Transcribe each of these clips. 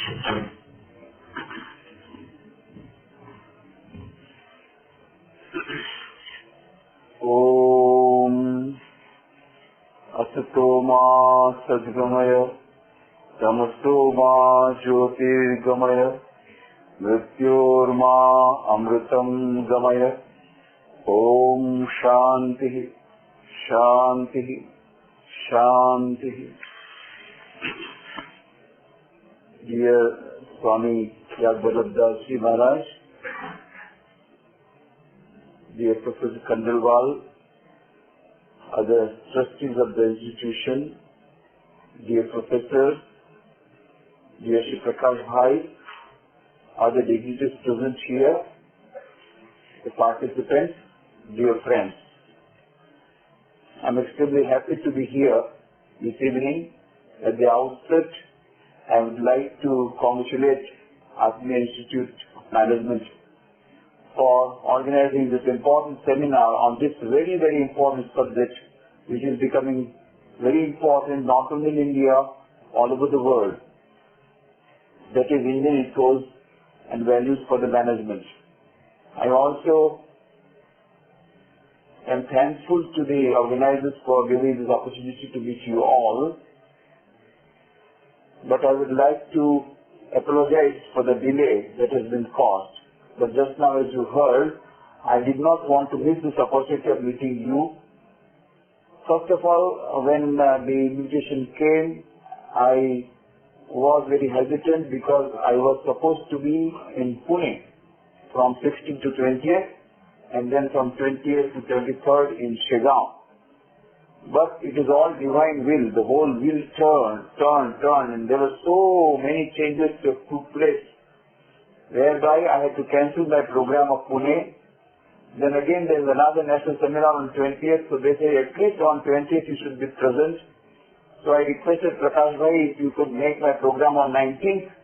Om Asatoma Sadgamaya Tamasoma Jyotirgamaya Mrityorma Amritam Gamaya. Om Shanti Shanti Shanti. Dear Swami Nikhileswarananda Maharaj, dear Professor Khandelwal, other trustees of the institution, dear professors, dear Shri Prakash Bhai, other dignitaries present here, the participants, dear friends. I am extremely happy to be here this evening. At the outset, I would like to congratulate Atmiya Institute of Management for organizing this important seminar on this very, very important subject, which is becoming very important not only in India, all over the world. That is Indian ethos and values for the management. I also am thankful to the organizers for giving this opportunity to meet you all. But I would like to apologize for the delay that has been caused. But just now, as you heard, I did not want to miss this opportunity of meeting you. First of all, when the invitation came, I was very hesitant because I was supposed to be in Pune from 16th to 20th and then from 20th to 23rd in Shigam. But it is all divine will. The whole wheel turned, and there were so many changes that took place, whereby I had to cancel my program of Pune. Then again there is another national seminar on 20th, so they say at least on 20th you should be present. So I requested Prakash Bhai if you could make my program on 19th,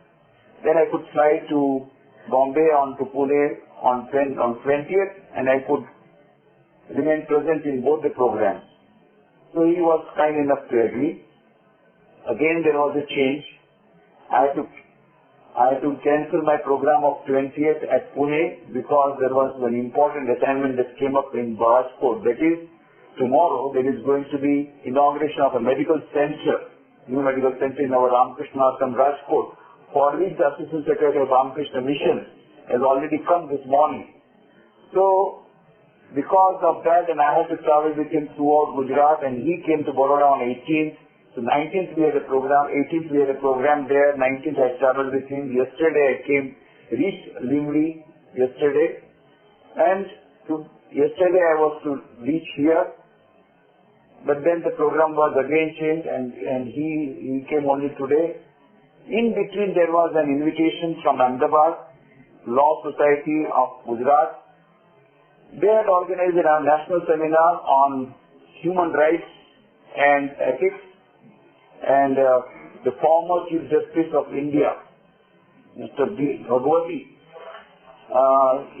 then I could fly to Bombay on to Pune on 20th, and I could remain present in both the programs. So he was kind enough to agree. Again there was a change. I had to cancel my program of 20th at Pune because there was an important assignment that came up in Rajkot. That is, tomorrow there is going to be inauguration of a medical center, new medical center in our Ramakrishna Ashram Rajkot, for which the Assistant Secretary of Ramakrishna Mission has already come this morning. So, because of that, and I had to travel with him throughout Gujarat, and he came to Baroda on 18th. So 19th we had a program, 18th we had a program there, 19th I traveled with him. Yesterday I reached Limri yesterday, and yesterday I was to reach here, but then the program was again changed, and he came only today. In between there was an invitation from Ahmedabad, Law Society of Gujarat. They had organized a national seminar on human rights and ethics, and the former Chief Justice of India, Mr. D. Bhagwati,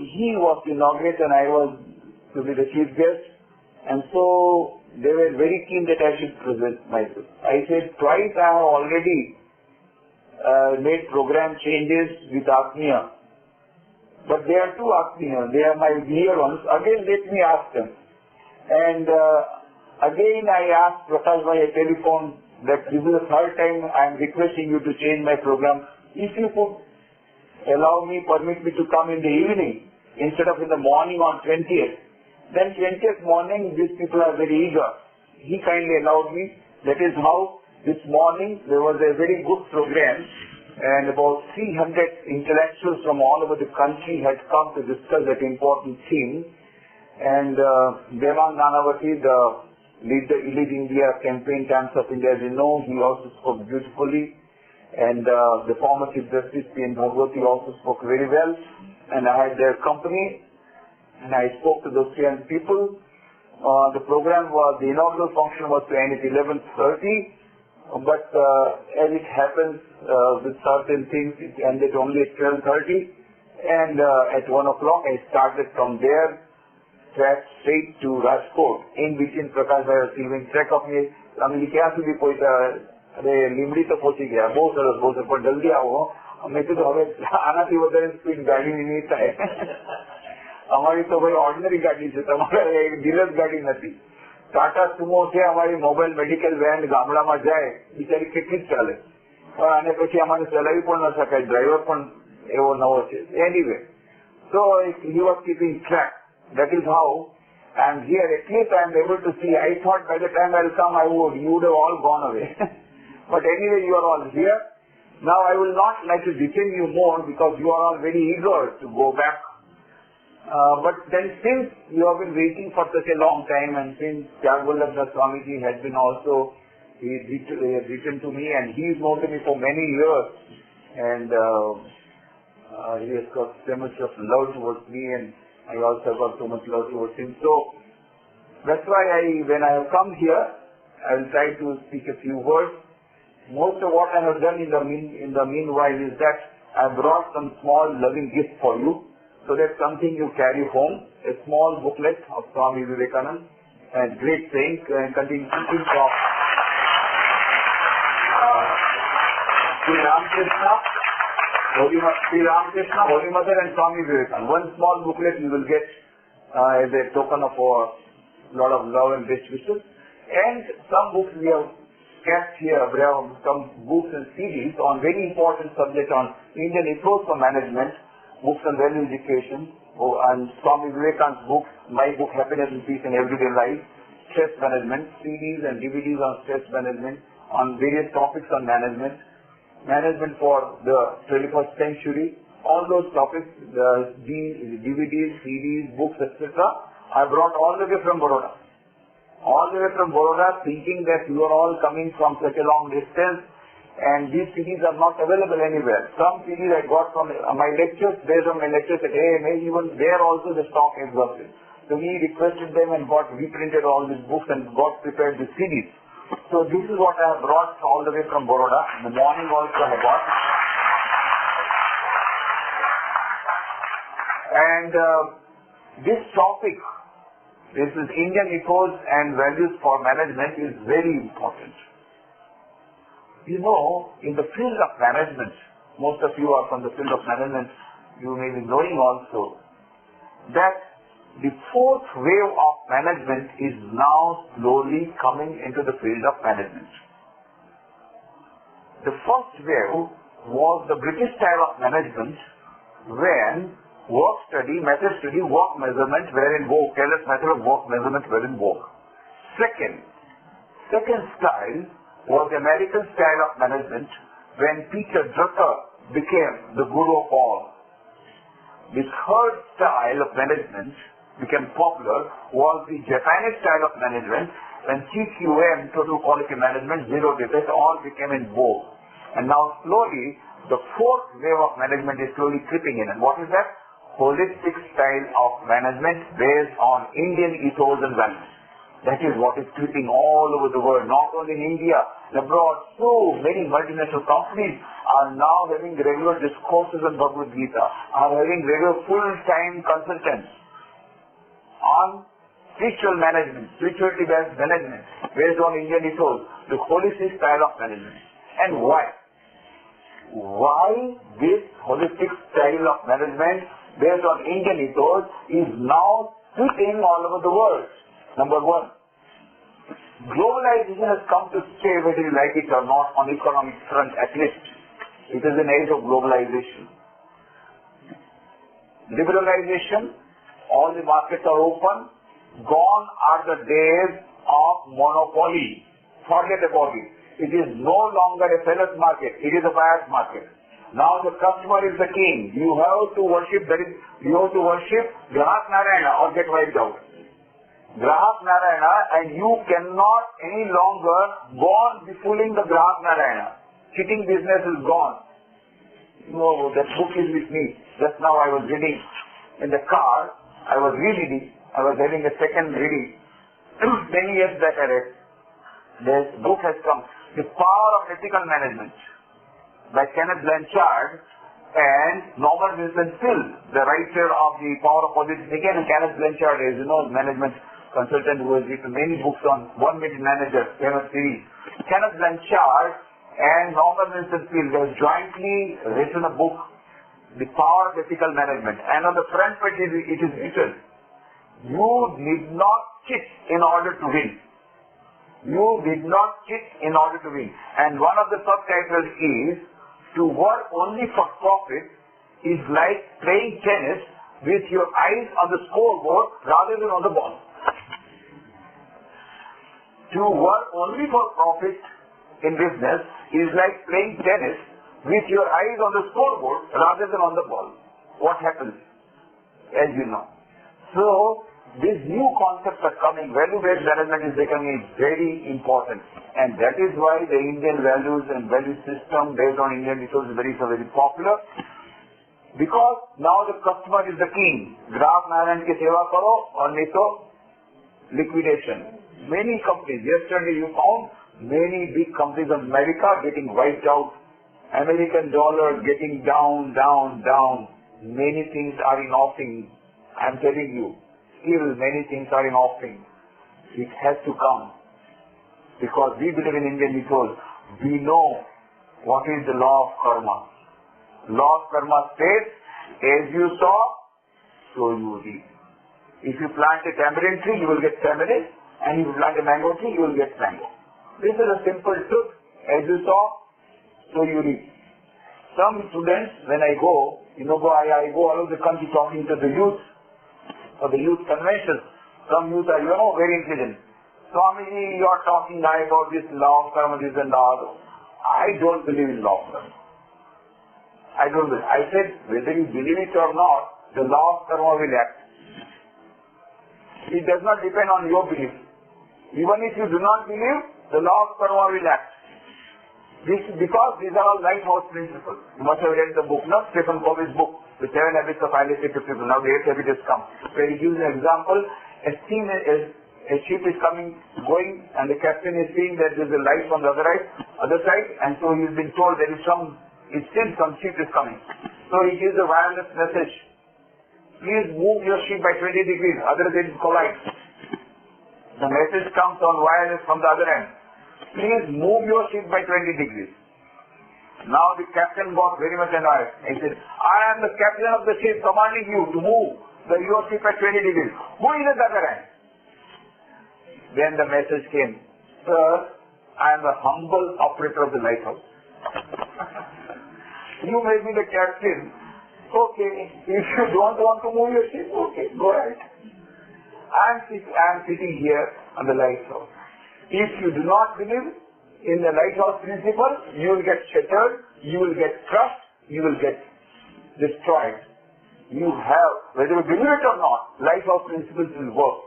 he was inaugurated and I was to be the chief guest, and so they were very keen that I should present myself. I said twice I have already made program changes with Atmiya. But they are two Atmiya, they are my dear ones. Again, let me ask them. And again, I asked Prakash Bhai a telephone that this is the third time I am requesting you to change my program. If you could permit me to come in the evening instead of in the morning on 20th. Then 20th morning, these people are very eager. He kindly allowed me. That is how this morning there was a very good program, and about 300 intellectuals from all over the country had come to discuss that important theme. And Devang Nanavati, the lead India campaign Times of India, as you know, he also spoke beautifully. And the former Chief Justice P.N. Bhagwati also spoke very well. And I had their company, and I spoke to those 300 people. The inaugural function was to end at 11:30. But as it happens with certain things, it ended only at 12:30, and at 1 o'clock I started from there, tracked straight to Rajkot. In between Prakash Bhai was keeping track of me. I mean, क्या સુધી કોઈ અરે લીમડી તો પહોંચી ગયા, બહુ સરસ બહુ સરસ, પણ જલ્દી આવો. મેં કીધું હવે આનાથી વધારે સ્પીડ ગાડીની નહીં થાય. અમારી તો ભાઈ ઓર્ડિનરી ગાડી છે, તમારે ડીલક્સ ગાડી નથી. ટાટા સુમો છે અમારી, મોબાઈલ મેડિકલ વેન ગામડામાં જાય બિચારી કેટલી જ ચાલે, પણ આને પછી અમારે ચલાવી પણ ન શકાય, ડ્રાઈવર પણ એવો નવો છે. Anyway, so he was keeping track. That is how I am here. At least I am able to see. I thought by the time I will come, you would have all gone away. But anyway, you are all here. Now I will not like to detain you more because you are all very eager to go back. But then since you have been waiting for such a long time, and since Jagvallabha Swamiji has been also, he has written to me and he is known to me for many years, and he has got so much of love towards me, and I also got so much love towards him. So that's why when I have come here, I will try to speak a few words. Most of what I have done in the meanwhile is that I brought some small loving gifts for you, so that's something you carry home, a small booklet of Swami Vivekananda, and great saying, and containing teachings of Sri Ramakrishna, Holy Mother and Swami Vivekananda. One small booklet you will get as a token of a lot of love and best wishes. And some books we have kept here, we have some books and CDs on very important subject on Indian ethos for management, books on value education, and Swami Vivekananda's books, my book Happiness and Peace in Everyday Life, stress management, CDs and DVDs on stress management, on various topics on management for the 21st century, all those topics, the DVDs, CDs, books, etc. I brought all the way from Baroda. Thinking that you are all coming from such a long distance, and these CDs are not available anywhere. Some CDs I got from my lectures, based on my lectures at AMA, even there also the stock exhausted. So we requested them and got reprinted all these books and got prepared the CDs. So this is what I have brought all the way from Baroda. In the morning also I got. And this topic, this is Indian ethos and values for management, is very important. You know, in the field of management, most of you are from the field of management, you may be knowing also that the fourth wave of management is now slowly coming into the field of management. The first wave was the British style of management, when work study, method study, work measurement were in vogue, careless method of work measurement were in vogue. Second style was the American style of management, when Peter Drucker became the guru of all. The third style of management became popular was the Japanese style of management, when TQM, total quality management, zero defect, all became in vogue. And now slowly, the fourth wave of management is slowly creeping in. And what is that? Holistic style of management based on Indian ethos and values. That is what is creeping all over the world, not only in India, abroad. So many multinational companies are now having regular discourses on Bhagavad Gita, are having regular full-time consultants on spiritual management, spirituality-based management, based on Indian ethos, the holistic style of management. And why? Why this holistic style of management based on Indian ethos is now sweeping all over the world? Number one, globalization has come to stay, whether you like it or not, on the economic front at least. It is an age of globalization. Liberalization, all the markets are open. Gone are the days of monopoly. Forget about it. It is no longer a seller's market. It is a buyer's market. Now the customer is the king. You have to worship Grahak Narayana or get wiped out. Grahak Narayana, and you cannot any longer go on fooling the Grahak Narayana. Cheating business is gone. No, that book is with me. Just now I was reading in the car. I was rereading. I was having a second reading. Many years back I read. This book has come, The Power of Ethical Management, by Kenneth Blanchard and Norman Vincent Peale, the writer of The Power of Positive Thinking. And Kenneth Blanchard is, management consultant who has written many books on 1 Minute Manager, famous series. Kenneth Blanchard and Norman Vincent Peale, they have jointly written a book, The Power of Ethical Management. And on the front page it is written, you need not cheat in order to win. You did not cheat in order to win. And one of the subtitles is, to work only for profit is like playing tennis with your eyes on the scoreboard rather than on the ball. To work only for profit in business is like playing tennis with your eyes on the scoreboard rather than on the ball. What happens? As you know. So, these new concepts are coming. Value-based management is becoming very important. And that is why the Indian values and value system based on Indian ethos is very popular. Because now the customer is the king. Graf Narayan ki seva karo aur nahi to liquidation. Many companies, yesterday you found many big companies of America getting wiped out. American dollar getting down. Many things are in offing. I am telling you. Still many things are in offering. It has to come. Because we believe in Indian ethos. We know what is the law of karma. Law of karma states, as you sow, so you reap. If you plant a tamarind tree, you will get tamarind. And if you plant a mango tree, you will get mango. This is a simple truth. As you sow, so you reap. Some students, when I go, I go all over the country talking to the youth, for the youth convention. Some youth are, very intelligent. Swamiji, you are talking about this law of karma, this and that. I don't believe in law of karma. I don't believe. I said, whether you believe it or not, the law of karma will act. It does not depend on your belief. Even if you do not believe, the law of karma will act. Because these are all lighthouse principles. You must have read the book, Stephen Covey's book, The 7 Habits of Highly Effective People. Now the 8th habit has come. Where he gives an example, a ship is going, and the captain is seeing that there is a light on the other side, and so he's been told there is some ship is coming. So he gives a wireless message. Please move your ship by 20 degrees, otherwise it will collide. The message comes on wireless from the other end. Please move your ship by 20 degrees. Now the captain got very much annoyed. He said, I am the captain of the ship commanding you to move your ship at 20 degrees. Who is at the other end? Then the message came, Sir, I am the humble operator of the lighthouse. You may be the captain. Okay, if you don't want to move your ship, okay, go ahead. I am sitting here on the lighthouse. If you do not believe in the lighthouse principle, you will get shattered, you will get crushed, you will get destroyed. You have, whether you believe it or not, lighthouse principles will work.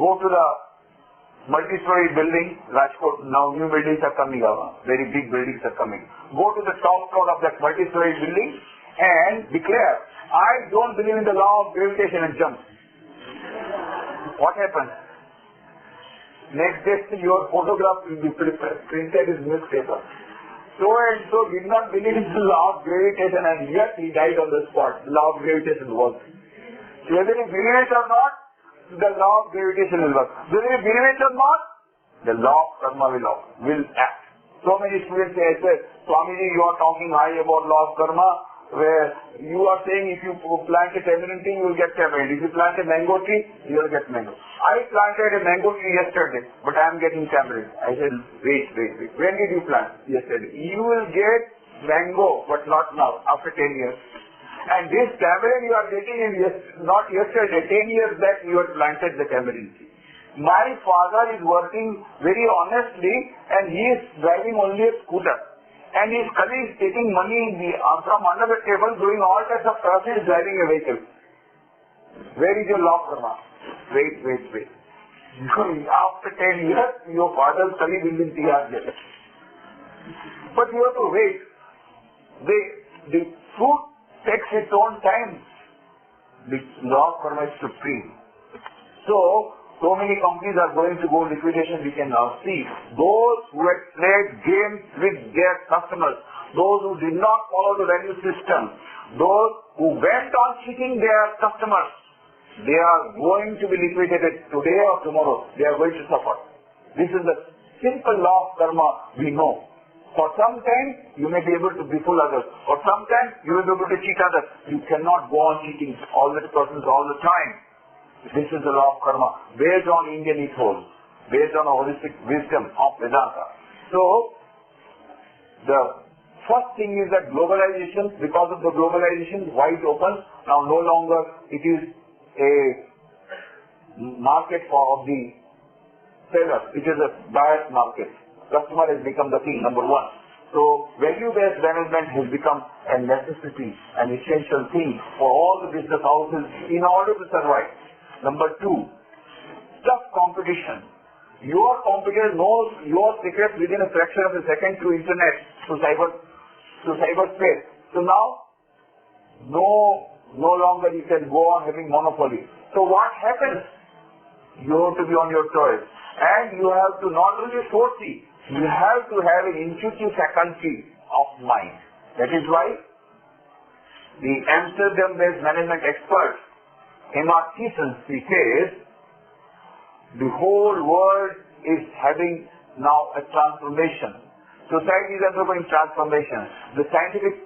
Go to the multi-story building, Rajkot, now new buildings are coming up, very big buildings are coming. Go to the top floor of that multi-story building and declare, I don't believe in the law of gravitation, and jump. What happens? Next day, your photograph will be printed in newspaper. So and so did not believe in the law of gravitation, and yet he died on the spot. The law of gravitation works. Whether you believe it or not, the law of gravitation will work. Whether you believe it or not, the law of karma will act. So many students say, Swamiji, you are talking high about law of karma, where you are saying if you plant a tamarind tree, you will get tamarind. If you plant a mango tree, you will get mango. I planted a mango tree yesterday, but I am getting tamarind. I said, wait. When did you plant? Yesterday. You will get mango, but not now, after 10 years. And this tamarind you are getting not yesterday, 10 years back you had planted the tamarind tree. My father is working very honestly, and he is driving only a scooter. And his colleague is taking money from under the table, doing all types of process, driving a vehicle. Where is your law of karma? Wait. After 10 years, your father's colleague will be in TR jail. But you have to wait. The fruit takes its own time. The law of karma is supreme. So many companies are going to go liquidation. We can now see those who had played games with their customers, those who did not follow the value system, those who went on cheating their customers, they are going to be liquidated today or tomorrow. They are going to suffer. This is the simple law of karma we know. For some time, you may be able to befool others. For some time, you will be able to cheat others. You cannot go on cheating all the persons all the time. This is the law of karma, based on Indian ethos, based on a holistic wisdom of Vedanta. So, the first thing is that globalization, because of the globalization, wide open, now no longer it is a market for the seller, it is a buyer's market. Customer has become the king, number one. So, value-based management has become a necessity, an essential thing for all the business houses in order to survive. Number two, tough competition. Your competitor knows your secrets within a fraction of a second through internet, through cyberspace. So now, no longer you can go on having monopoly. So what happens? You have to be on your toes. And you have to not only foresee, you have to have an intuitive faculty of mind. That is why the Amsterdam-based management expert, M.R. says, the whole world is having now a transformation. Society is undergoing transformation. The scientific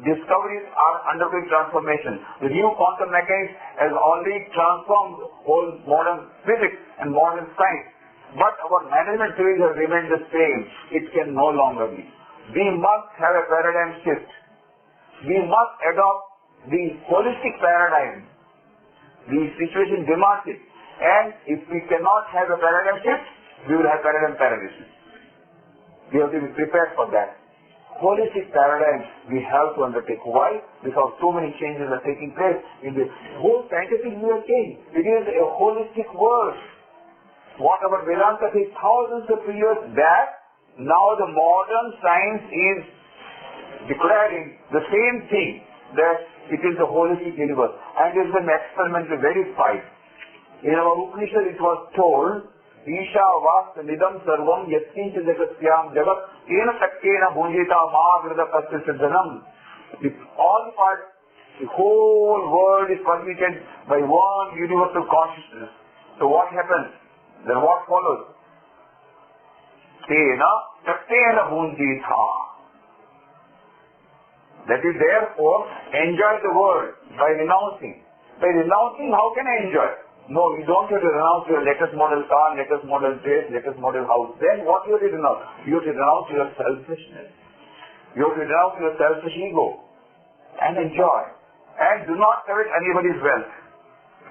discoveries are undergoing transformation. The new quantum mechanics has already transformed whole modern physics and modern science. But our management theories have remained the same. It can no longer be. We must have a paradigm shift. We must adopt the holistic paradigm. The situation demands it. And if we cannot have a paradigm shift, we will have paradigm paralysis. We have to be prepared for that. Holistic paradigm we have to undertake. Why? Because so many changes are taking place in the whole scientific we are saying. It is a holistic world. What our Vedanta says thousands of years back, now the modern science is declaring the same thing, that it is the holistic universe. And it has been experimentally verified. In our Upanishad it was told, Isha vasta nidam sarvam yatkincha jagasyam jagat ena takkena bhunjita ma vrida kasya siddhanam. All the parts, the whole world is permeated by one universal consciousness. So what happens? Then what follows? Tena takkena bhunjita. That is, therefore, enjoy the world by renouncing. By renouncing, how can I enjoy? No, you don't have to renounce your latest model car, latest model dress, latest model house. Then what you have to renounce? You have to renounce your selfishness. You have to renounce your selfish ego. And enjoy. And do not covet anybody's wealth.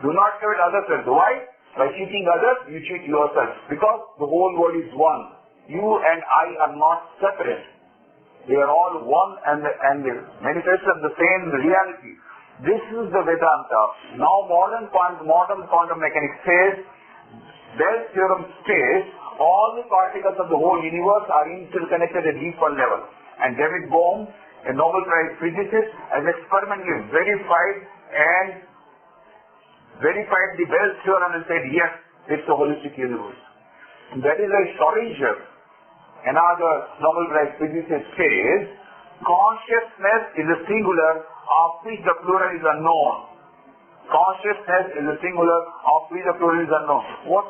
Do not covet others' wealth. Why? By cheating others, you cheat yourself. Because the whole world is one. You and I are not separate. They are all one and manifest of the same reality. This is the Vedanta. Now modern quantum mechanics says, Bell's theorem says, all the particles of the whole universe are interconnected at deeper level. And David Bohm, a Nobel Prize physicist, has experimentally verified the Bell's theorem and said, yes, it's a holistic universe. That is why Schrödinger, another Nobel Prize physicist, says, consciousness is a singular of which the plural is unknown. Consciousness is a singular of which the plural is unknown. What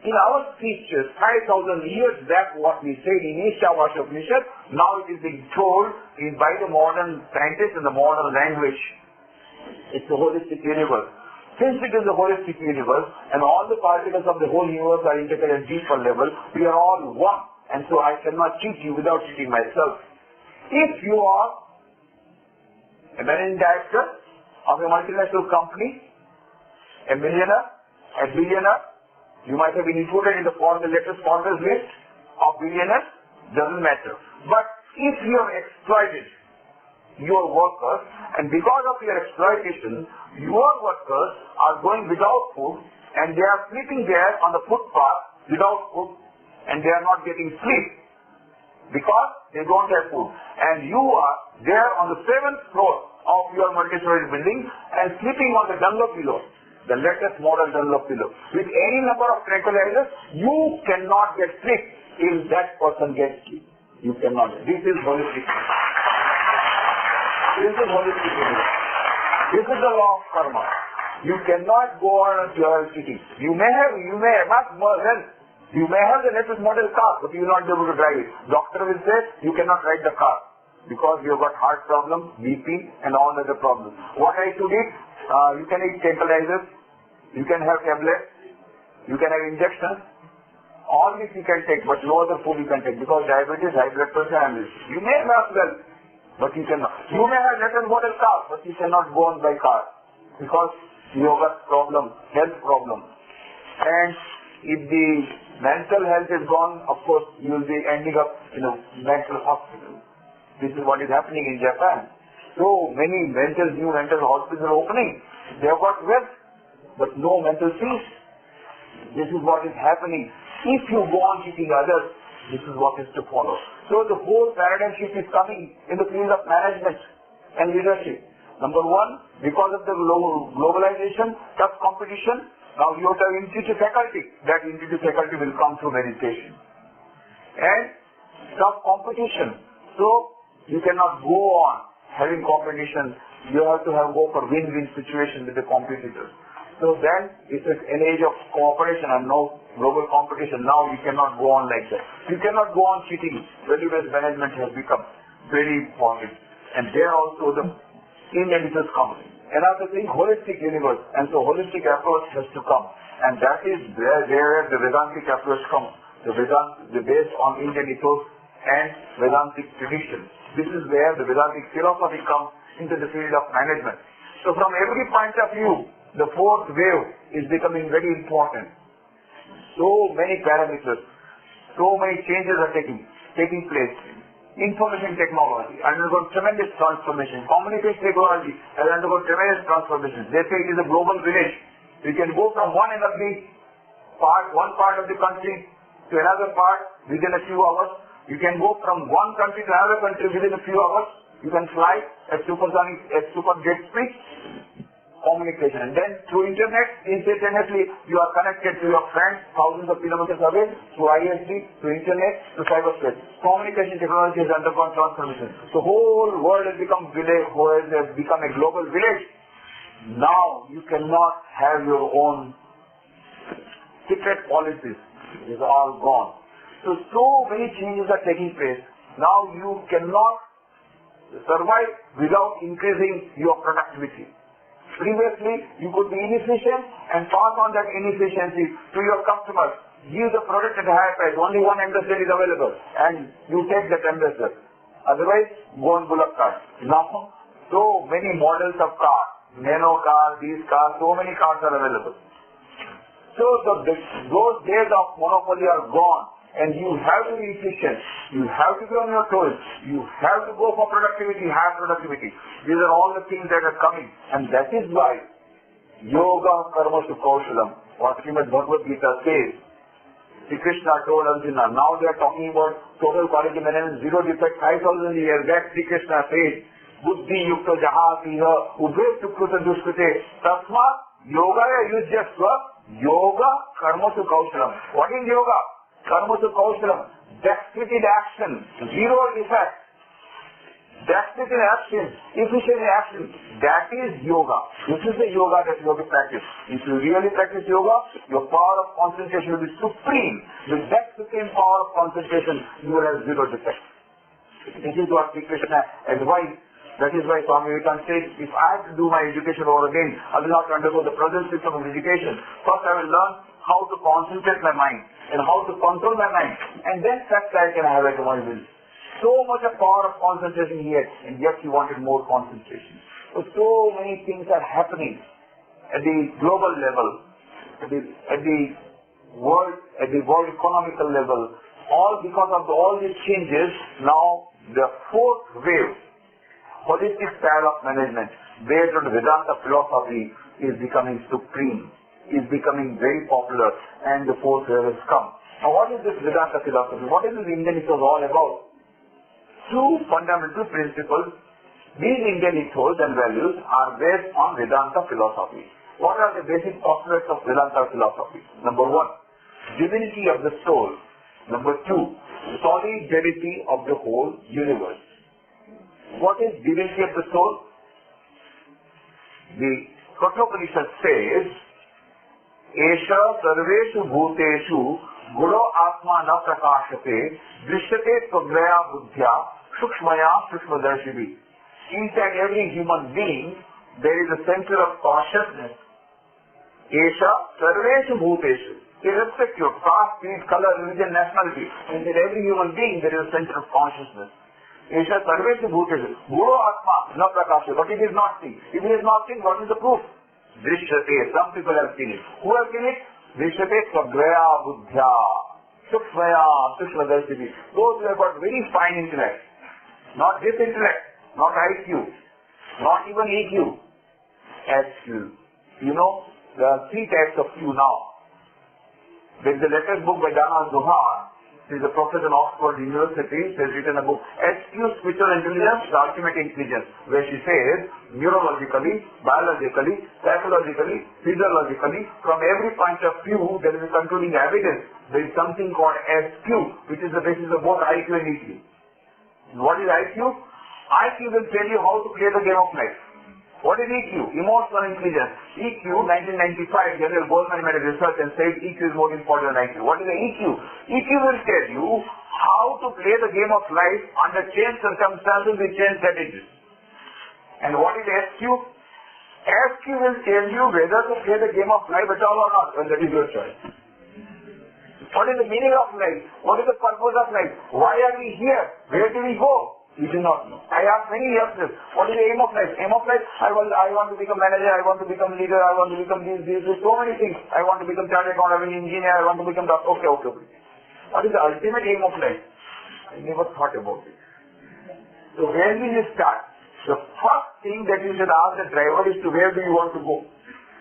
in our speeches 5,000 years back, what we said in Ishavasya Upanishad, now it is being told by the modern scientists in the modern language. It's a holistic universe. Since it is a holistic universe and all the particles of the whole universe are integrated at deeper level, we are all one. And so I cannot cheat you without cheating myself. If you are a managing director of a multinational company, a millionaire, a billionaire, you might have been included in the latest Forbes list of billionaires, doesn't matter. But if you have exploited your workers, and because of your exploitation, your workers are going without food, and they are sleeping there on the footpath without food, and they are not getting sleep, because they don't have food. And you are there on the 7th floor of your multi-story building and sleeping on the Dunlop pillow, the latest modern Dunlop pillow. With any number of tranquilizers, you cannot get sleep if that person gets sleep. You cannot. This is holistic. This is holistic. This is the law of karma. You cannot go on cheating. You may have much more wealth. You may have the latest model car, but you will not be able to drive it. Doctor will say, you cannot ride the car because you have got heart problems, BP, and all other problems. What I should eat? You can eat tranquilizers, you can have tablets, you can have injections. All this you can take, but no other food you can take because diabetes, high blood pressure, and this. You may have well, but you cannot. You may have latest model car, but you cannot go on by car because you have got problem, health problem. And if the mental health is gone, of course, you will be ending up in a mental hospital. This is what is happening in Japan. So many new mental hospitals are opening. They have got wealth, but no mental peace. This is what is happening. If you go on cheating others, this is what is to follow. So the whole paradigm shift is coming in the field of management and leadership. Number one, because of the globalization, tough competition, now you have to have intuitive faculty. That intuitive faculty will come through meditation. And tough competition. So you cannot go on having competition. You have to go for win-win situation with the competitors. So then it's an age of cooperation and no global competition. Now you cannot go on like that. You cannot go on cheating. Value-based management has become very important. And there also the in-editors come. Another thing, holistic universe. And so holistic approach has to come. And that is where the Vedantic approach comes. The based on Indian ethos and Vedantic tradition. This is where the Vedantic philosophy comes into the field of management. So from every point of view, the fourth wave is becoming very important. So many parameters, so many changes are taking place. Information technology undergone tremendous transformation. Communication technology has undergone tremendous transformation. They say it is a global village. You can go from one part of the country to another part within a few hours. You can go from one country to another country within a few hours. You can fly at super jet speed. Communication. And then through internet, instantaneously you are connected to your friends thousands of kilometers away through ISD, through internet, to cyberspace. Communication technology has undergone transformation. The whole world has become a global village. Now you cannot have your own secret policies. It is all gone. So many changes are taking place. Now you cannot survive without increasing your productivity. Previously, you could be inefficient and pass on that inefficiency to your customers. Give the product at a higher price. Only one ambassador is available and you take that ambassador. Otherwise, go on bullock cart. Now, so many models of cars, nano cars, these cars, so many cars are available. So those days of monopoly are gone. And you have to be efficient. You have to be on your toes. You have to go for productivity, higher productivity. These are all the things that are coming. And that is why yoga karma kaushalam, what Srimad Bhagavad Gita says, Sri Krishna told Arjuna, now they are talking about total quality management, zero defect, 5,000 a year. That Sri Krishna says, buddhi yukta jahasiha, ubhet tukruta duskute, tasmat yoga yujyasva, yoga karma kaushalam. What is yoga? Karma to Kaushalam, dexterity in action, zero defect. Dexterity in action, efficient in action, that is yoga. This is the yoga that you have to practice. If you really practice yoga, your power of concentration will be supreme. With that supreme power of concentration, you will have zero defect. This is what Sri Krishna advised. That is why Swami Nikhileswarananda said, if I have to do my education over again, I will not undergo the present system of education. First I will learn how to concentrate my mind and how to control my mind. And then such I can have it my will. So much of power of concentration here, and yet he wanted more concentration. So many things are happening at the global level, at the world economical level, all because of all these changes. Now the fourth wave, holistic style of management based on Vedanta philosophy, is becoming supreme, is becoming very popular, and the fourth wave has come. Now what is this Vedanta philosophy? What is this Indian ethos all about? Two fundamental principles. These Indian ethos and values are based on Vedanta philosophy. What are the basic postulates of Vedanta philosophy? Number one, divinity of the soul. Number two, solidarity of the whole universe. What is divinity of the soul? The Kathopanishad says, Esha sarveshu bhuteshu Gudo Atma na prakashate, drishyate svagaya buddhya, shukshmaya shukshmadarshini. Each and every human being, there is a center of consciousness. Esha sarveshu bhuteshu. Irrespective of caste, creed, color, religion, nationality. In every human being, there is a center of consciousness. Esha sarveshu bhuteshu. Guru Atma na prakashate. But it is not seen. If it is not seen, what is the proof? Drishyate. Some people have seen it. Who have seen it? Drishyate svagaya buddhya. Shukshmaya shukshmadarshini. Those who have got very fine intellect. Not this intellect. Not IQ. Not even EQ. SQ. You know, there are 3 types of Q now. There is a latest book by Dana Zohar. He is a professor in Oxford University. She has written a book, SQ Spiritual Intelligence, the Ultimate Intelligence, where she says, neurologically, biologically, psychologically, physiologically, from every point of view, there is a concluding evidence. There is something called SQ, which is the basis of both IQ and EQ. What is IQ? IQ will tell you how to play the game of life. What is EQ? Emotional intelligence. EQ, 1995, General Goldman made a research and said EQ is more important than IQ. What is the EQ? EQ will tell you how to play the game of life under changed circumstances with changed strategies. And what is SQ? SQ will tell you whether to play the game of life at all or not, and that is your choice. What is the meaning of life? What is the purpose of life? Why are we here? Where do we go? You do not know. I ask many youngsters, what is the aim of life? Aim of life, I want to become manager, I want to become leader, I want to become this, so many things. I want to become chartered accountant, engineer, I want to become doctor. Okay. What is the ultimate aim of life? I never thought about it. So where will you start? The first thing that you should ask the driver is to where do you want to go?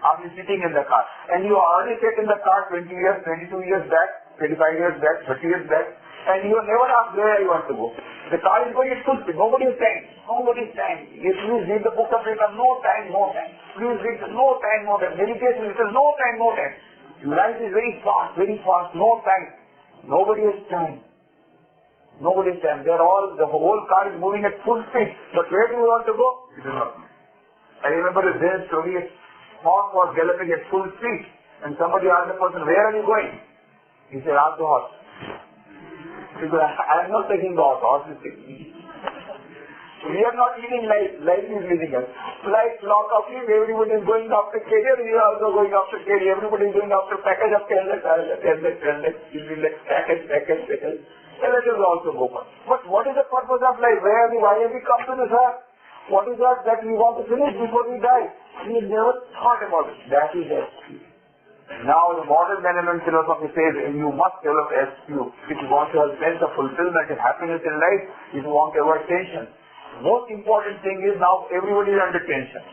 Are you sitting in the car? And you already sat in the car 20 years, 22 years back, 25 years back, 30 years back, and you have never asked where you want to go. The car is going at full speed. Nobody is time. If you read the book of Vedas, no time. Please read no time. Meditation, it says no time. Life is very fast, no time. Nobody has time. The whole car is moving at full speed. But where do you want to go? You do not know. I remember a Zen story, a horse was galloping at full speed. And somebody asked the person, where are you going? He said, ask the horse. Because I am not taking the horse is taking me. We are not living life is living us. Like flock of sheep, everybody is going after career, we are also going after career. Everybody is going after package of 10 lakhs. You will like package. And let us also go for. But what is the purpose of life? Why have we come to this earth? What is that we want to finish before we die? We never thought about it. That is SQ. Now the modern management philosophy says you must develop SQ if you want to have sense of fulfillment and happiness in life, if you want to avoid tension. Most important thing is now everybody is under tension.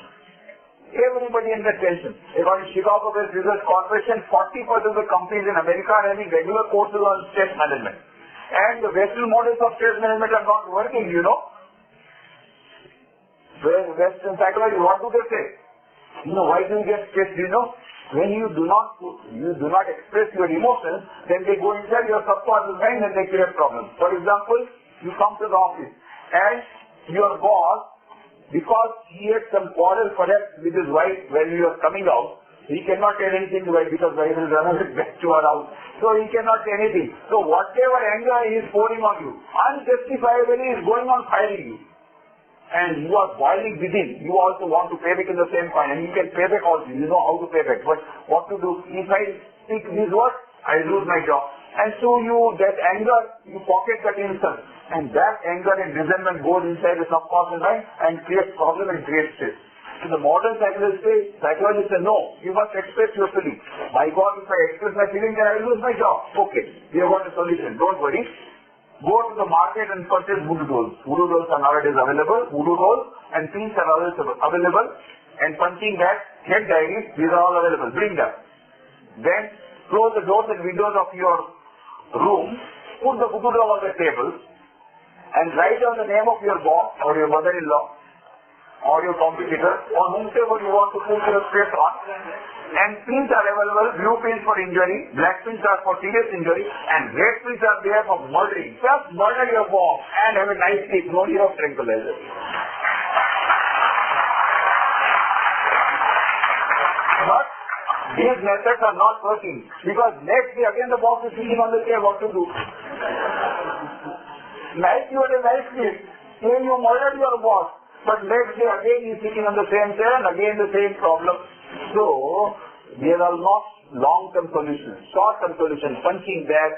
According to Chicago-based Research Corporation, 40% of the companies in America are having regular courses on stress management. And the Western models of stress management are not working, you know. Western psychology, what do they say? Why do you get stressed, When you do not express your emotions, then they go inside your subconscious mind and they create problems. For example, you come to the office and your boss, because he had some quarrel perhaps with his wife when you are coming out, he cannot tell anything to wife because wife will run away back to her house. So he cannot say anything. So whatever anger he is pouring on you, unjustifiably is going on firing you. And you are boiling within. You also want to pay back in the same point. And you can pay back also. You know how to pay back. But what to do? If I speak these words, I lose my job. And so that anger, you pocket that insult. And that anger and resentment goes inside the subconscious mind and creates problem and creates stress. So the modern psychologists say, no, you must express your feelings. My God, if I express my feelings, then I will lose my job. Okay, we have got a solution. Don't worry. Go to the market and purchase voodoo dolls. Voodoo dolls are nowadays available. Voodoo dolls and pins are available. And punching bags, head diaries, these are all available. Bring them. Then close the doors and windows of your room. Put the voodoo doll on the table and write down the name of your boss or your mother-in-law or your competitor or whomsoever you want to put your stress on. And pins are available, blue pins for injury, black pins are for serious injury, and red pins are there for murdering. Just murder your boss and have a nice sleep, no need of tranquilizer. These methods are not working because next day again the boss is sitting on the chair, what to do? Nice you had a nice sleep, even you murdered your boss, but next day again he is sitting on the same chair and again the same problem. So, there are not long-term solutions, short-term solutions, punching bag,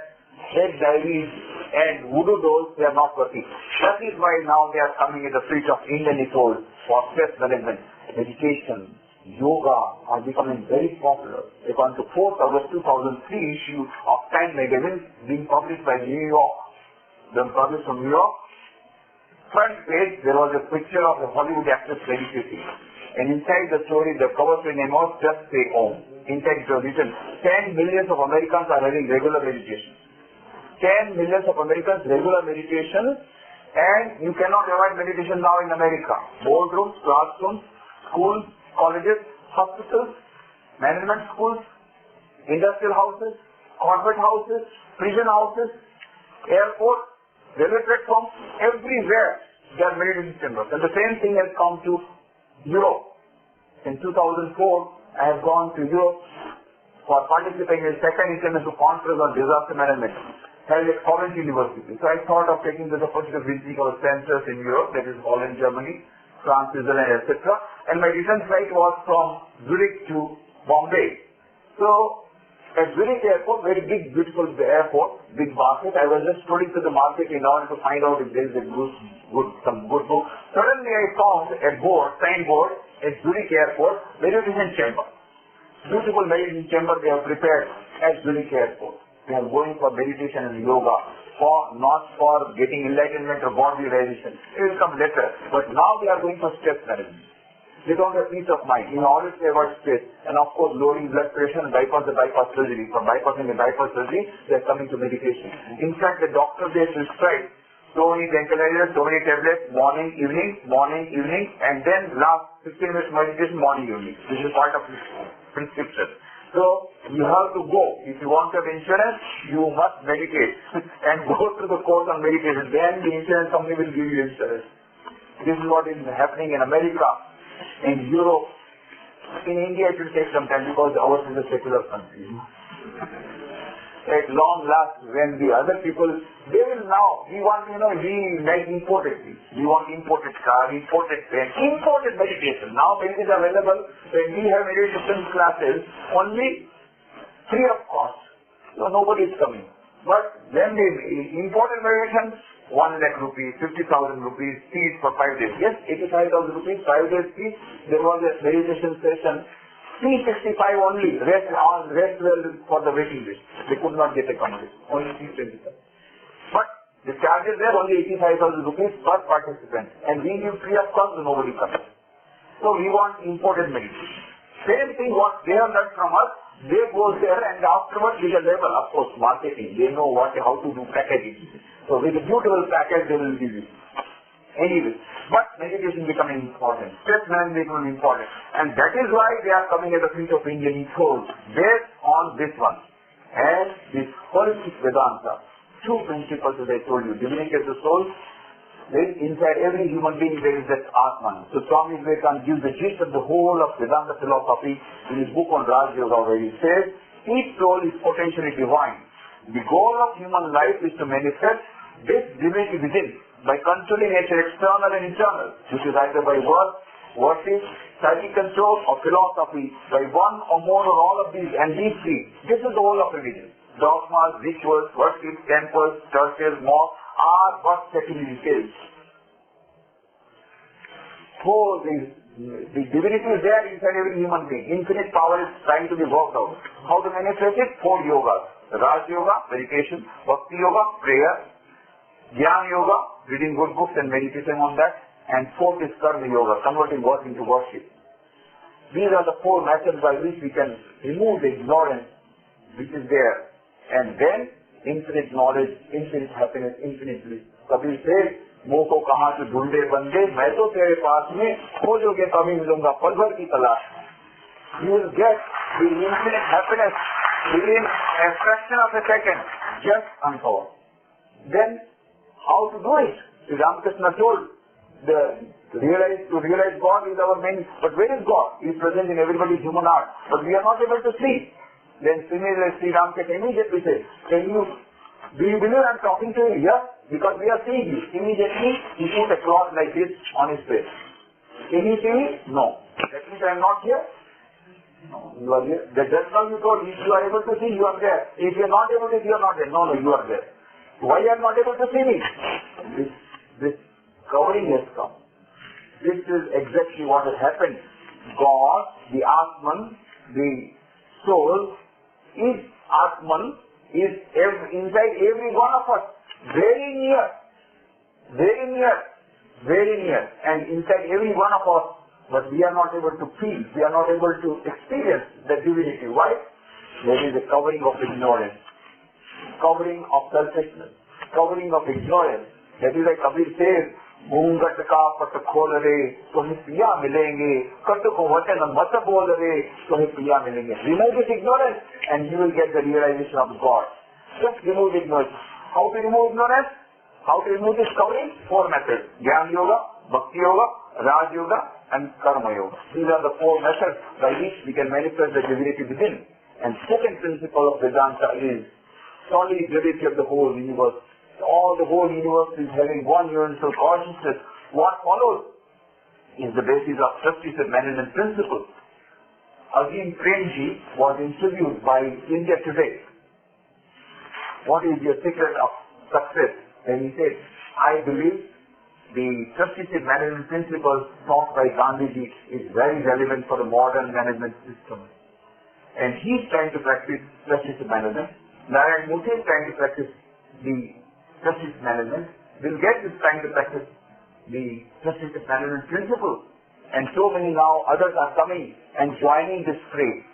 head diaries and voodoo dolls, they are not working. That is why now they are coming in the feet of Indian ethos for stress management, meditation, yoga are becoming very popular. According to 4th August 2003 issue of Time magazine being published by New York, then published from New York, front page there was a picture of a Hollywood actress meditating. And inside the story, the cover story name was Just Stay Home. Inside it was written, 10 millions of Americans are having regular meditation. 10 millions of Americans regular meditation, and you cannot avoid meditation now in America. Boardrooms, classrooms, schools, colleges, hospitals, management schools, industrial houses, corporate houses, prison houses, airports, railway platforms, everywhere there are meditation chambers. And the same thing has come to Europe. In 2004, I have gone to Europe for participating in the second international conference on disaster management held at Covent University. So I thought of taking this opportunity to visit our centers in Europe, that is Holland, Germany, France, Switzerland, etc. And my return flight was from Zurich to Bombay. So at Zurich airport, very big, beautiful airport, big market. I was just strolling to the market in order to find out if there is a some good book. Suddenly I found a signboard at Zurich airport, meditation chamber. Beautiful meditation chamber they have prepared at Zurich airport. They are going for meditation and yoga, not for getting enlightenment or body realization. It will come later. But now they are going for stress management. They don't have peace of mind. In order to avoid stress, and of course lowering blood pressure and bypass the bypass surgery. For bypassing the bypass surgery, they are coming to meditation. In fact, the doctor they prescribe so many tranquilizers, so many tablets, morning, evening, and then last 15 minutes meditation, morning, evening. This is part of this prescription. So, you have to go. If you want to have insurance, you must meditate and go through the course on meditation. Then the insurance company will give you insurance. This is what is happening in America, in Europe. In India, it will take some time because ours is a secular country. At long last, when the other people, they will now, we want, we like imported things. We want imported car, imported pen, imported meditation. Now meditation is available. When we have meditation classes, only free of cost. So nobody is coming. But when the imported meditation, 1 lakh rupees, 50,000 rupees, fees for 5 days. Yes, 85,000 rupees, 5 days fees. There was a meditation session. 365 only, rest well for the waiting list. They could not get accommodation, only 325. But the charges there only 85,000 rupees per participant. And we give free of cost, so nobody comes. So we want imported meditation. Same thing what they have learned from us, they go there and afterwards with a level, of course, marketing. They know how to do packaging. So with a beautiful package they will give you. Anyway, but meditation becoming important, stress management becoming important, and that is why they are coming at the feet of Indian ethos based on this one. And this holistic Vedanta, two principles as I told you, divinity of the soul, inside every human being there is that Atman. So Swami Nikhileswarananda gives the gist of the whole of Vedanta philosophy in his book on Raj Yoga, where he says, each soul is potentially divine. The goal of human life is to manifest this divinity within, by controlling nature external and internal, which is either by work, worship, psychic control or philosophy, by one or more or all of these, and these three. This is the whole of religion. Dogmas, rituals, worship, temples, churches, mosques are but setting details. So the divinity is there inside every human being. Infinite power is trying to be worked out. How to manifest it? 4 yogas. Raj Yoga, meditation. Bhakti Yoga, prayer. Jnana Yoga, reading good books and meditating on that. And 4th is Karma Yoga, converting work into worship. These are the 4 methods by which we can remove the ignorance which is there. And then infinite knowledge, infinite happiness, infinite bliss. Kabir says, मोह को कहाँ से ढूंढे बंदे, मैं तो तेरे पास में खोजोगे कभी मिलूंगा पल भर की तलाश. You will get the infinite happiness within a fraction of a second, just uncovered. Then how to do it? Ramakrishna told, to realize God is our main, but where is God? He is present in everybody's human heart, but we are not able to see. Then similarly, Sri Ram can immediately say, do you believe I am talking to you? Yes, because we are seeing you. Immediately, he put a cloth like this on his face. Can you see me? No. That means I am not here? No, you are here. Just now you told, if you are able to see, you are there. If you are not able to see, you are not there. No, you are there. Why you are not able to see me? This covering has come. This is exactly what has happened. God, the Atman, the soul, is Atman, is inside every one of us. Very near. Very near. Very near. And inside every one of us. But we are not able to feel. We are not able to experience the divinity. Why? There is a covering of ignorance. Covering of selfishness. Covering of ignorance. That is like Kabir says, घूंघट का पट खोल रे तुम्हें पिया मिलेंगे cut को वचन मत बोल रे तुम्हें पिया मिलेंगे. Remove this ignorance and you will get the realization of God. Just remove ignorance. How to remove ignorance? How to remove this covering? 4 methods. Jnana Yoga, Bhakti Yoga, Raj Yoga and Karma Yoga. These are the 4 methods by which we can manifest the divinity within. And second principle of Vedanta is solid unity of the whole universe. All the whole universe is having one universal consciousness. What follows is the basis of justice and management principle. Azim Premji was interviewed by India Today. What is your secret of success? And he said, I believe the justice and management principles taught by Gandhiji is very relevant for the modern management system. And he is trying to practice justice and management. Narayan Murthy is trying to practice the justice management. Bill Gates is trying to practice the justice management principle. And so many now others are coming and joining this fray.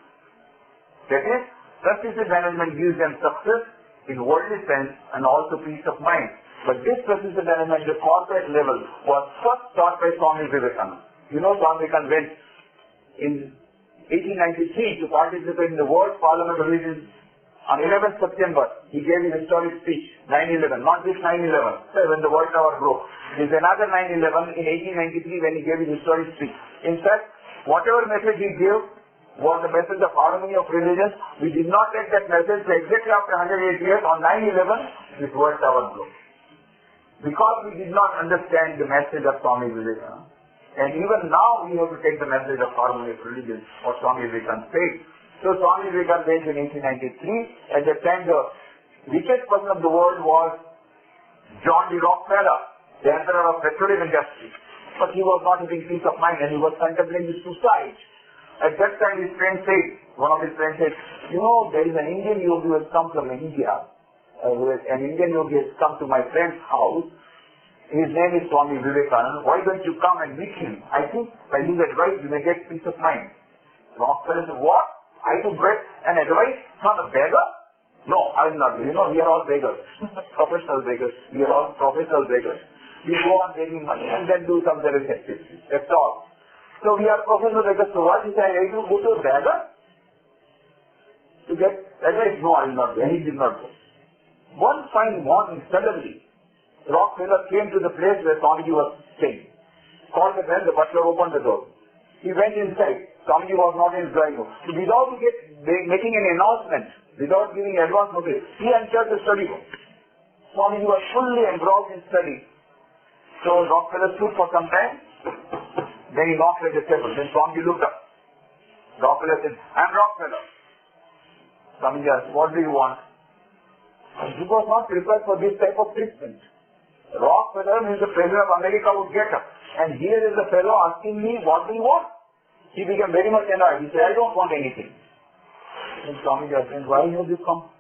That is, justice management gives them success in worldly sense and also peace of mind. But this justice management at the corporate level was first taught by Swami Vivekananda. You know, Swami Vivekananda went in 1893 to participate in the World Parliament of Religions. On 11th September, he gave his historic speech, 9/11, not this 9/11, when the World Tower broke. There is another 9/11 in 1893 when he gave his historic speech. In fact, whatever message he gave was the message of harmony of religions. We did not take that message, so exactly after 108 years, on 9/11, this World Tower broke. Because we did not understand the message of Swami Vivekananda. And even now, we have to take the message of harmony of religions, what Swami Vivekananda said. So Swami Vivekananda went in 1893. At that time, the richest person of the world was John D. Rockefeller, the emperor of petroleum industry. But he was not having peace of mind and he was contemplating suicide. At that time, his friend said, one of his friends said, you know, there is an Indian yogi who has come from India. An Indian yogi has come to my friend's house. His name is Swami Vivekananda. Why don't you come and meet him? I think by his advice, you may get peace of mind. Rockefeller said, what? I should get an advice from a beggar? No, I will not. You know, we are all beggars. Professional beggars. We are all professional beggars. We go on begging money and then do some service activities. That's all. So we are professional beggars. So what is I to go to a beggar? To get advice? No, I will not go. And he did not go. One fine morning, suddenly, Rockefeller came to the place where Swamiji was staying. Called the bell, the butler opened the door. He went inside. Swamiji was not in his drawing room. Without making any announcement, without giving advance notice, he entered the study room. Swamiji was fully engrossed in study. So Rockefeller stood for some time. Then he knocked at the table. Then Swamiji looked up. Rockefeller said, I am Rockefeller. Swamiji asked, what do you want? He was not prepared for this type of treatment. Rockefeller means the President of America would get up. And here is the fellow asking me, what do you want? He became very much annoyed. He said, I don't want anything. And Swamiji asked, why have you come?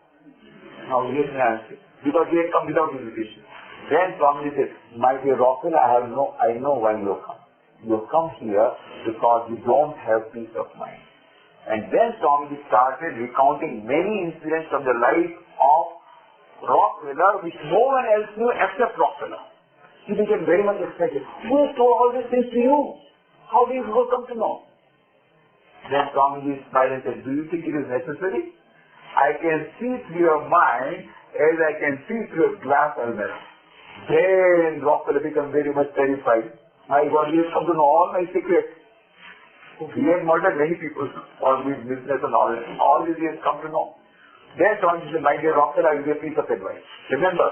Now he has an answer. Because he had come without invitation. Then Swamiji said, my dear Rockefeller, I know why you have come. You have come here because you don't have peace of mind. And then Swamiji started recounting many incidents from the life of Rockefeller which no one else knew except Rockefeller. He became very much excited. Who told all these things to you? How did you come to know? Then Swamiji smiled and said, do you think it is necessary? I can see through your mind as I can see through a glass helmet. Then Rockefeller became very much terrified. My God, he has come to know all my secrets. He has murdered many people for his business and all this he has come to know. Then Swami said, my dear doctor, I will give a piece of advice. Remember,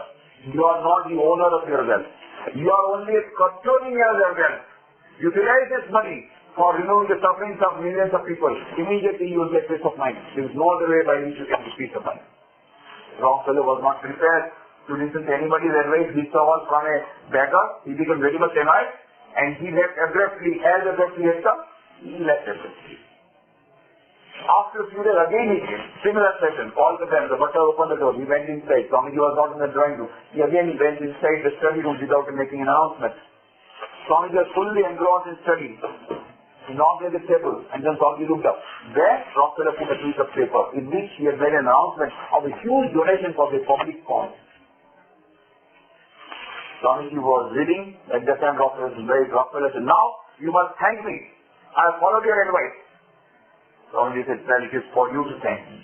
you are not the owner of your wealth. You are only a custodian of your wealth. Utilize this money for removing the sufferings of millions of people. Immediately you will get peace of mind. There is no other way by which you can get peace of mind. Rockefeller was not prepared to listen to anybody's advice. He saw all from a beggar. He became very much annoyed and he left abruptly. As abruptly as come, he left abruptly. After a few days again he came. Similar session. Called the bell. The butler opened the door. He went inside. Swamiji was not in the drawing room. He went inside the study room without making an announcement. Swamiji was fully engrossed in study. He knocked at the table and then Swamiji looked up. There, Rockefeller put a piece of paper in which he had made an announcement of a huge donation for the public cause. Swamiji was reading. At that time Rockefeller said, now you must thank me. I have followed your advice. Swamiji said, well, it is for you to thank me.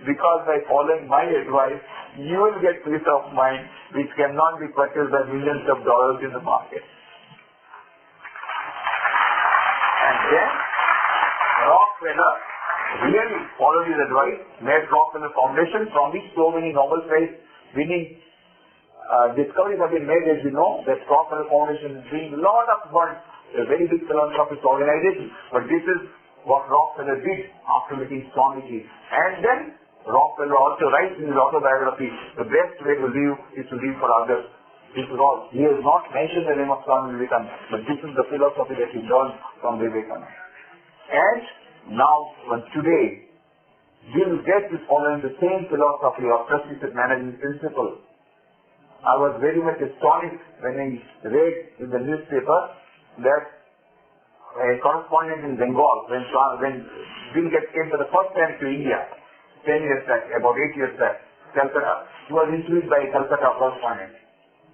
Because by following my advice, you will get peace of mind which cannot be purchased by millions of dollars in the market. And then, Rockefeller really followed his advice, made Rockefeller Foundation, from which so many Nobel Prize winning discoveries have been made. As you know, that Rockefeller Foundation is doing a lot of work. A very big philanthropic organization, but this is what Rockefeller did after meeting Swamiji. And then Rockefeller also writes in his autobiography, the best way to live is to live for others. This is all. He has not mentioned the name of Swami Vivekananda, but this is the philosophy that he learned from Vivekananda. And now, today, Bill Gates is following the same philosophy of trusted management principle. I was very much astonished when I read in the newspaper that a correspondent in Bengal, when Bill Gates came for the first time to India, 10 years back, about 8 years back, Calcutta, he was interviewed by a Calcutta correspondent,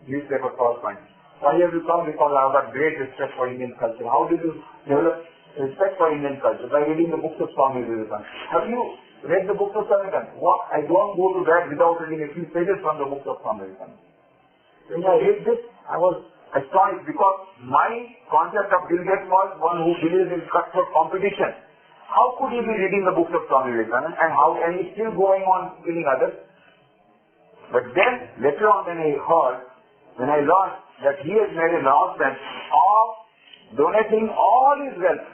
newspaper correspondent. Why have you come? Because I have got great respect for Indian culture. How did you develop respect for Indian culture? By reading the books of Swami Vivekananda. Have you read the books of Swami Vivekananda? What? I don't go to that without reading a few pages from the books of Swami Vivekananda. When I read this, I was astonished because my concept of Bill Gates was one who believes in cutthroat competition. How could he be reading the books of Swami Vivekananda and how can he still going on killing others? But then later on when I learned that he has made an announcement of donating all his wealth.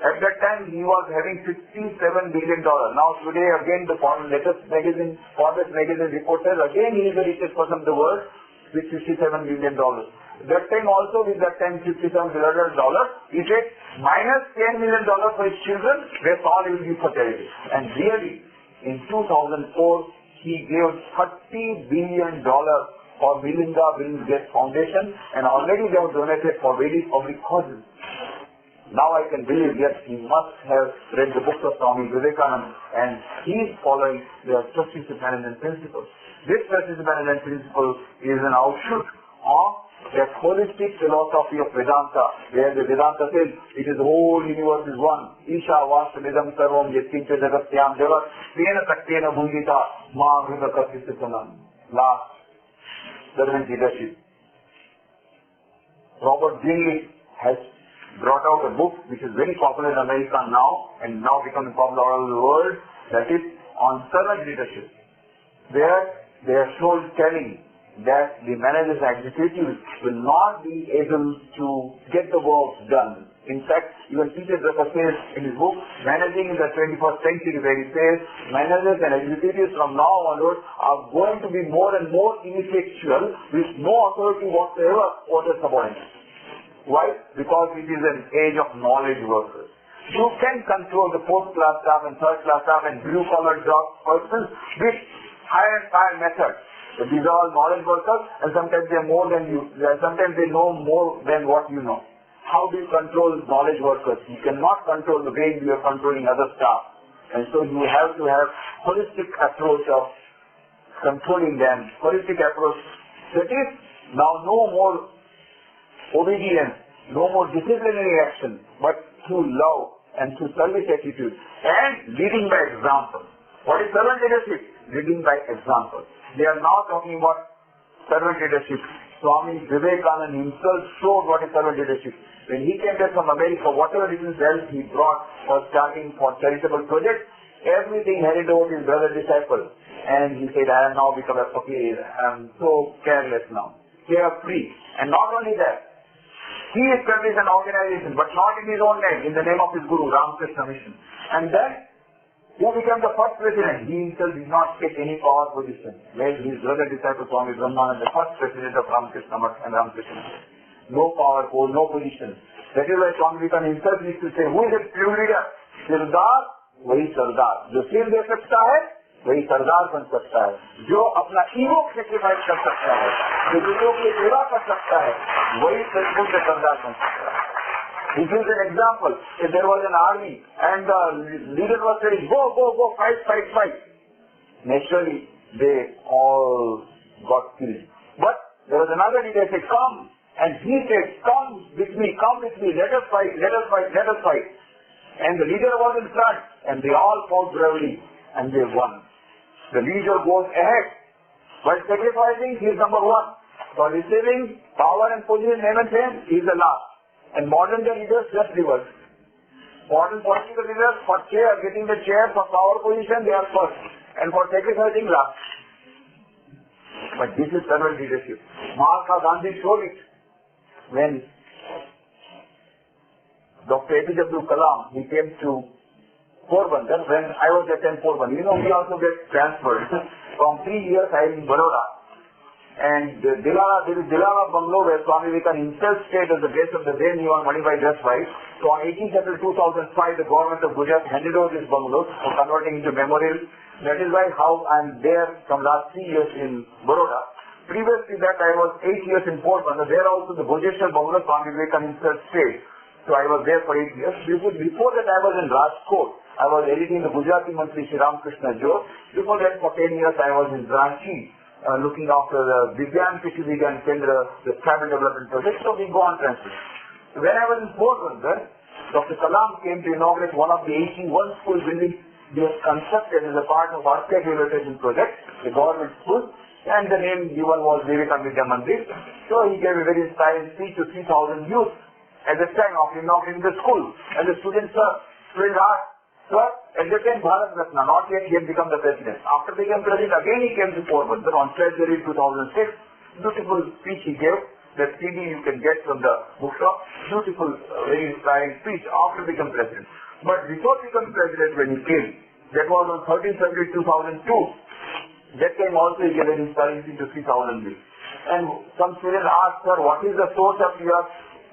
At that time he was having $67 billion. Now today again the latest magazine, Forbes magazine report says again he is the richest person in the world with $67 billion. That time also with that time $57 billion, he said minus $10 million for his children, rest all he will give for charity. And really, in 2004, he gave $30 billion for Melinda Bill Gates Foundation and already they have donated for various public causes. Now I can believe, yes, he must have read the books of Swami Vivekananda and he is following the trusteeship management principle. This trusteeship management principle is an outshoot of that holistic philosophy of Vedanta, where the Vedanta says it is the whole universe is one. Isha vasamidam sarvam yatkincha jagatyam jagat tena saktena bhungita ma vrudakasisanam. Last, servant leadership. Robert Greenleaf has brought out a book which is very popular in America now and now becoming popular all over the world, that is on servant leadership, where they are telling that the managers and executives will not be able to get the work done. In fact, even Peter Drucker says in his book, Managing in the 21st Century, where he says managers and executives from now onwards are going to be more and more ineffectual with no authority whatsoever over subordinates. Why? Because it is an age of knowledge workers. You can control the fourth class staff and third class staff and blue collar job persons with higher and higher methods. So these are all knowledge workers and sometimes they are more than you. Sometimes they know more than what you know. How do you control knowledge workers? You cannot control the way you are controlling other staff. And so you have to have holistic approach of controlling them. Holistic approach. That is now no more obedience, no more disciplinary action, but through love and through service attitude and leading by example. What is servant leadership? Leading by example. They are now talking about servant leadership Swami Vivekananda himself showed what is servant leadership. When he came back from America, whatever little wealth he brought for starting for charitable projects, everything handed over to his brother disciple. And he said, I have now become a fakir. I am so careless now. Carefree. And not only that, he established an organization, but not in his own name, in the name of his Guru, Ramakrishna Mission. And then, who became the first president? He himself did not take any power position. Made his brother disciple Swami Brahmananda the first president of Ramakrishna Math and Ramakrishna Mission. No power, no position. That is why Swami Vivekananda himself used to say, who is a true leader? Sirdar, wahi Sardar. Jo sir de sakta hai, wahi Sardar ban sakta hai. Jo apna ego sacrifice kar sakta hai, jo दूसरों की सेवा कर सकता है, वही सचमुच में सरदार बन सकता है. He gives an example. If there was an army and the leader was saying, go, fight. Naturally, they all got killed. But there was another leader who said, come. And he said, come with me, let us fight. And the leader was in front, and they all fought bravely, and they won. The leader goes ahead. While sacrificing, he is number one. For receiving power and position, name and fame, he is the last. And modern day leaders just reverse. Modern political leaders, for getting the chair, for power position, they are first. And for sacrificing, last. But this is servant leadership. Mahatma Gandhi showed it. When Dr. APJ Abdul Kalam, he came to Porbandar, when I was at Porbandar, we also get transferred. From 3 years I am in Baroda. And there is Dilara bungalow where Swami Vivekananda himself stayed as the guest of the day, he was modified just right. So on 18th April 2005, the government of Gujarat handed over this bungalow for converting into memorial. That is why how I am there from last 3 years in Baroda. Previously that I was 8 years in Porbandar. There also the Bhujeshwar bungalow Swami Vivekananda himself stayed. So I was there for 8 years. Before that I was in Rajkot. I was editing the Gujarati monthly Shri Ramakrishna Jyot. Before that for 10 years I was in Ranchi, looking after the Vigyan Krishi Vigyan Kendra, the tribal development project. So we go on transfer. So when I was in Porbandar, Dr. Kalam came to inaugurate one of the 81 school buildings they have constructed as a part of earthquake rehabilitation project, the government school. And the name given was Vivekananda Vidya Mandir. So he gave a very inspiring speech to 3,000 youth at the time of inaugurating the school. And the students asked, sir, at the time Bharat Ratna, not yet he had become the president. After becoming president, again he came to Porbandar on 12th January 2006. Beautiful speech he gave. That CD you can get from the bookshop. Beautiful, very inspiring speech after becoming president. But before becoming president when he came, that was on 13th February 2002. That time also he gave an inspiring speech to 3,000 youth. And some students asked, sir, what is the source of your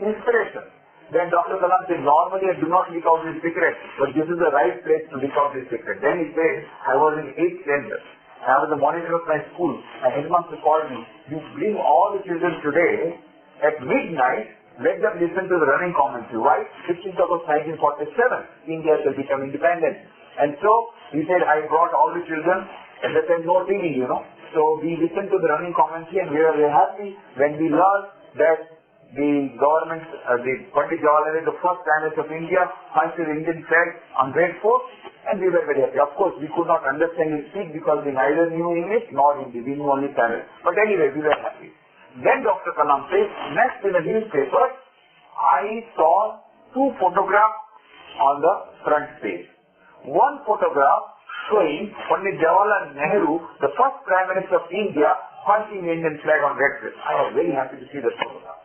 inspiration? Then Dr. Kalam said, normally I do not leak out this secret, but this is the right place to leak out this secret. Then he said, I was in 8th standard. I was the monitor of my school. My headmaster called me, you bring all the children today at midnight, let them listen to the running commentary. Why? 15th August 1947, India shall become independent. And so he said, I brought all the children. At that time, no TV, So we listened to the running commentary and we were very happy when we learned that the government, the Pandit Jawaharlal Nehru, the first Prime Minister of India, hoisted the Indian flag on Red Fort, and we were very happy. Of course, we could not understand his speech because we neither knew English nor Hindi. We knew only Tamil. But anyway, we were happy. Then Dr. Kalam says, next in the newspaper, I saw 2 photographs on the front page. One photograph showing Pandit Jawaharlal Nehru, the first Prime Minister of India, hoisting the Indian flag on Red Fort. I was very happy to see that photograph.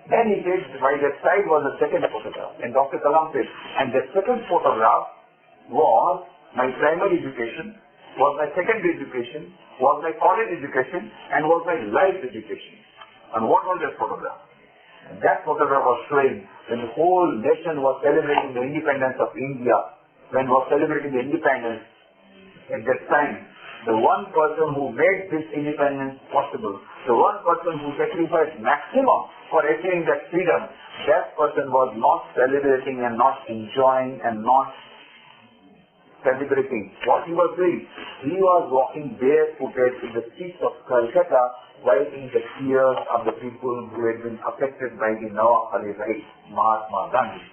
Then he said, by that side was the second photograph. And Dr. Kalam said, and the second photograph was my primary education, was my secondary education, was my college education, and was my life education. And what was that photograph? And that photograph was showing when the whole nation was celebrating the independence of India, when was celebrating the independence. At that time, the one person who made this independence possible, the one person who sacrificed maximum for achieving that freedom, that person was not celebrating and not enjoying and not celebrating. What he was doing? He was walking barefooted in the streets of Calcutta, wiping the tears of the people who had been affected by the Nawakali right, Mahatma Gandhi.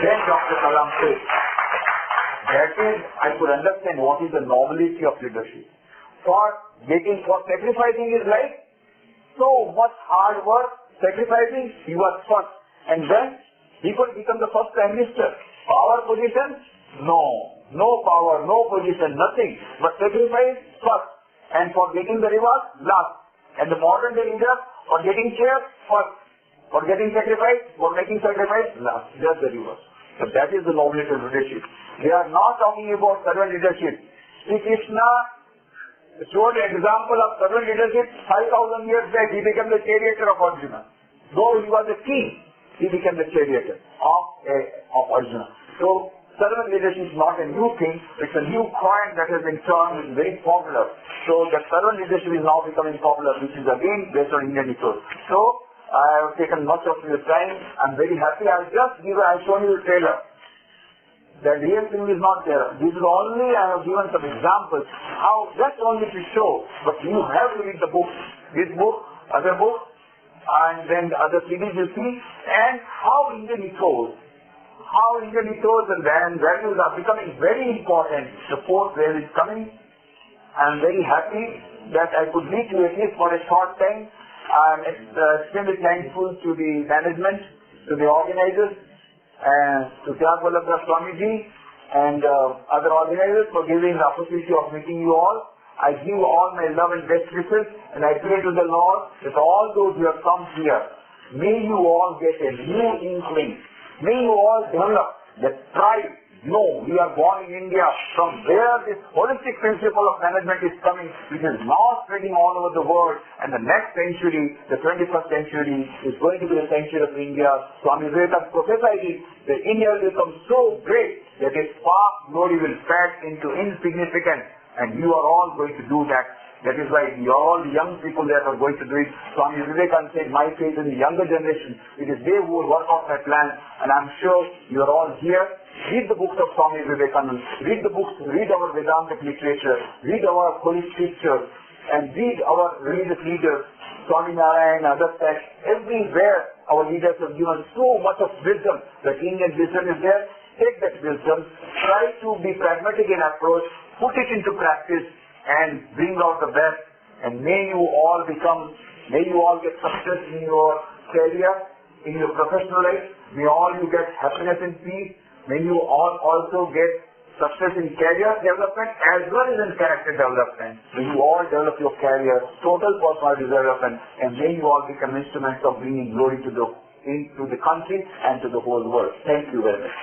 Then Dr. Kalam said, that is, I could understand what is the nobility of leadership. For sacrificing his life, so much hard work, sacrificing, he was first. And then he could become the first Prime Minister. Power, position? No. No power, no position, nothing. But sacrifice first. And for getting the reward, last. And the modern day leaders, for getting chair, first. For getting sacrifice, for making sacrifice, last. Just the reverse. So that is the nobility of leadership. They are not talking about servant leadership. Sri Krishna showed an example of servant leadership 5,000 years back. He became the charioteer of Arjuna. Though he was a king, he became the charioteer of Arjuna. So servant leadership is not a new thing. It's a new coin that has been turned. It's very popular. So the servant leadership is now becoming popular, which is again based on Indian ethos. So I have taken much of your time. I'm very happy. I've shown you the trailer. The real thing is not there. This is only, I have given some examples, how just only to show, but you have to read the book, this book, other book, and then the other CDs you see, and how Indian ethos and values are becoming very important. The fourth wave is coming. I'm very happy that I could meet you at least for a short time. I'm extremely thankful to the management, to the organizers, and to Swamiji and other organizers for giving the opportunity of meeting you all. I give all my love and best wishes, and I pray to the Lord that all those who have come here, may you all get a new inkling. May you all develop the pride. No, we are born in India, from where this holistic principle of management is coming, which is now spreading all over the world. And the next century, the 21st century, is going to be the century of India. Swami Vivekananda prophesied that India will become so great that its past glory will fade into insignificance. And you are all going to do that. That is why you are all the young people that are going to do it. Swami Vivekananda said, my faith in the younger generation. It is they who will work out my plan. And I'm sure you are all here. Read the books of Swami Vivekananda. Read the books, read our Vedantic literature. Read our holy scriptures. And read our religious leaders. Swami Narayana, other texts. Everywhere our leaders have given so much of wisdom. That Indian wisdom is there. Take that wisdom. Try to be pragmatic in approach. Put it into practice. And bring out the best, and may you all get success in your career, in your professional life. May all you get happiness and peace. May you all also get success in career development as well as in character development. May you all develop your career, total personality development, and may you all become instruments of bringing glory to the country and to the whole world. Thank you very much.